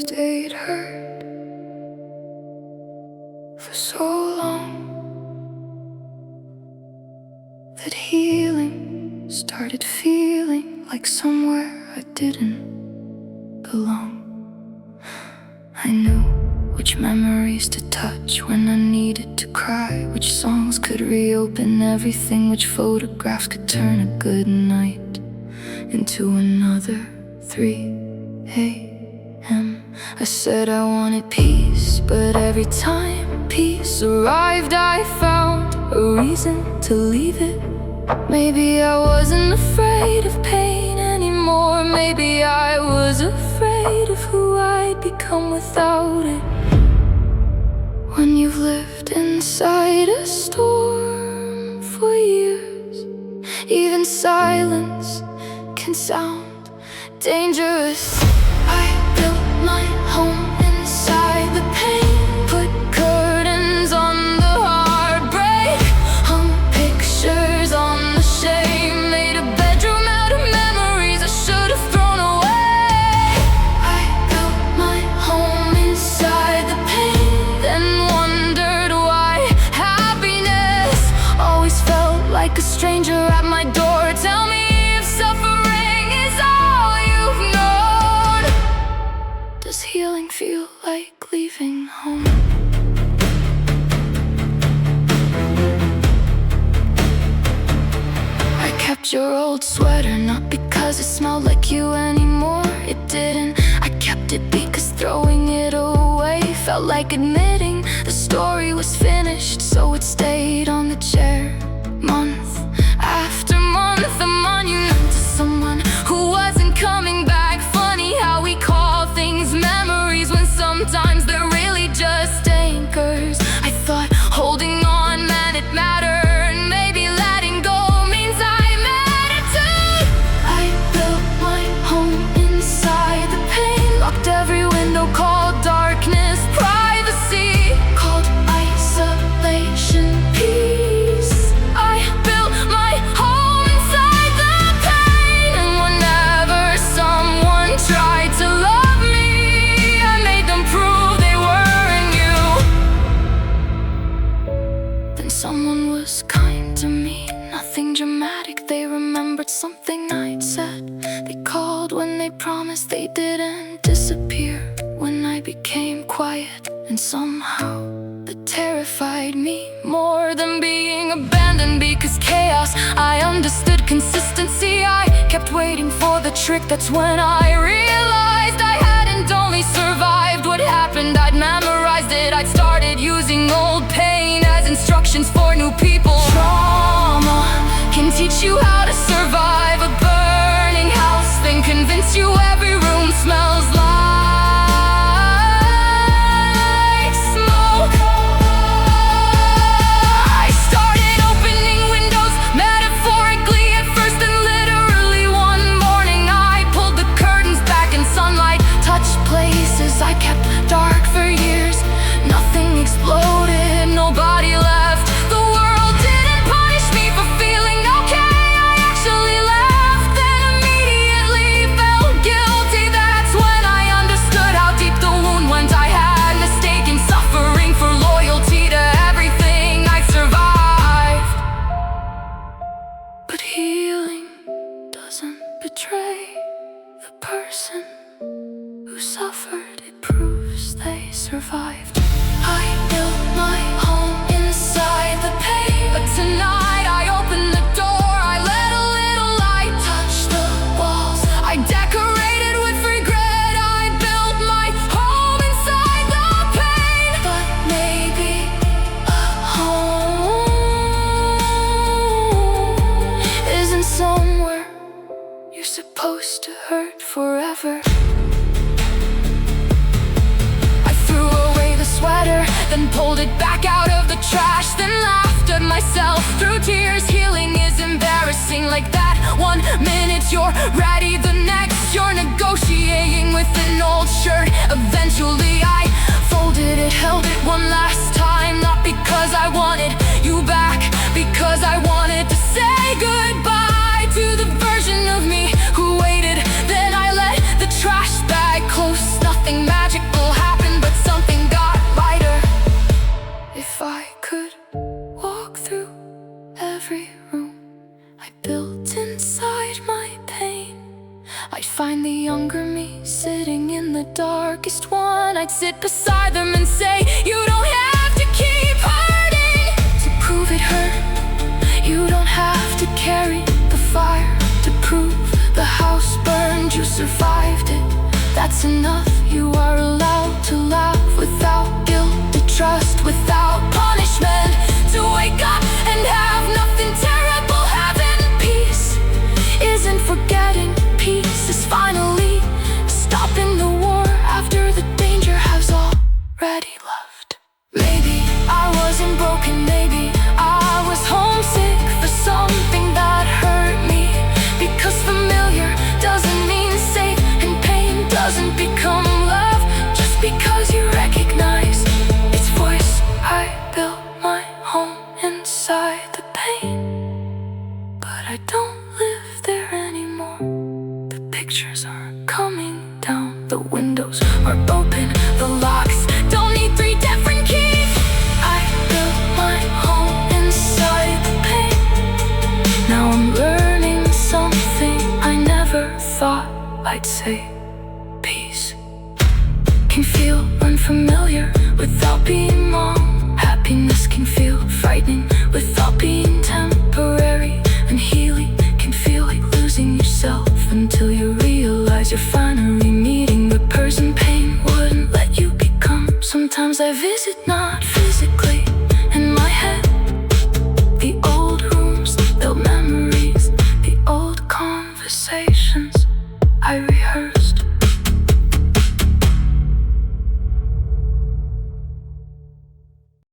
stayed hurt for so long that healing started feeling like somewhere I didn't belong. I knew which memories to touch when I needed to cry, which songs could reopen everything, which photographs could turn a good night into another 3 a.m. I said I wanted peace, but every time peace arrived I found a reason to leave it. Maybe I wasn't afraid of pain anymore. Maybe I was afraid of who I'd become without it. When you've lived inside a storm for years, even silence can sound dangerous. I built my home inside the pain, put curtains on the heartbreak, hung pictures on the shame, made a bedroom out of memories I should have thrown away. I built my home inside the pain, then wondered why happiness always felt like a stranger at my door. Tell me if suffering is all you've known. Does healing feel like leaving home? I kept your old sweater, not because it smelled like you anymore. It didn't. I kept it because throwing it away felt like admitting the story was finished, so it stayed on the chair month after month, a monument to someone who wasn't coming back. Funny how we call things memories when sometimes they're really just anchors. I thought holding on meant it mattered, maybe letting go means I mattered too. I built my home inside the pain, locked every window, called darkness privacy, called isolation peace. I built my home inside the pain, and whenever someone tried to love me, I made them prove they weren't you. Then someone was kind to me, nothing dramatic. They remembered something I'd said. They called when they promised they didn't disappear when I became quiet, and somehow that terrified me more than being abandoned. Because chaos, I understood consistency. I kept waiting for the trick. That's when I realized I hadn't only survived what happened, I'd memorized it. I'd started using old pain as instructions for new people. Trauma can teach you how to survive a burning house, then convince you every room smells like smoke. I started opening windows, metaphorically at first, and literally one morning I pulled the curtains back and sunlight touched places I kept dark for years. Nothing exploded, nobody left. The world didn't punish me for feeling okay. I actually laughed, then immediately felt guilty. That's when I understood how deep the wound went. I had mistaken suffering for loyalty to everything I survived. But healing doesn't betray the person who suffered, it proves they survived. I built my home inside the pain, but tonight I opened the door. I let a little light touch the walls. I decorated with regret. I built my home inside the pain, but maybe a home isn't somewhere you're supposed to hurt forever. I threw away the sweater, then pulled it back out of the trash, then laughed at myself through tears. Healing is embarrassing like that. 1 minute you're ready, the next you're negotiating with an old shirt. Eventually I folded it, held it one last time, not because I wanted you back, because I wanted to say goodbye to the version of me who waited. Then I let the trash bag close, nothing magic I'd find the younger me sitting in the darkest one. I'd sit beside them and say, you don't have to keep hurting to prove it hurt. You don't have to carry the fire to prove the house burned. You survived it, that's enough. You are allowed to laugh without guilt, to trust without punishment, to wake up and have nothing terrible happen. Peace isn't forgetting, peace is finally stopping the war after the danger has already left. Maybe I wasn't broken, maybe I was homesick for something that hurt me, because familiar doesn't mean safe, and pain doesn't become love just because you recognize its voice. I built my home inside the pain, but I don't live there anymore. The pictures are coming down, the windows are open, the locks don't need 3 different keys. I built my home inside the pain. Now I'm learning something I never thought I'd say. Peace can feel unfamiliar without being wrong. Happiness can feel frightening without being temporary. And healing can feel like losing yourself until you realize you're finally meeting the person pain wouldn't let you become. Sometimes I visit, not physically, in my head, the old rooms, the memories, the old conversations I rehearse.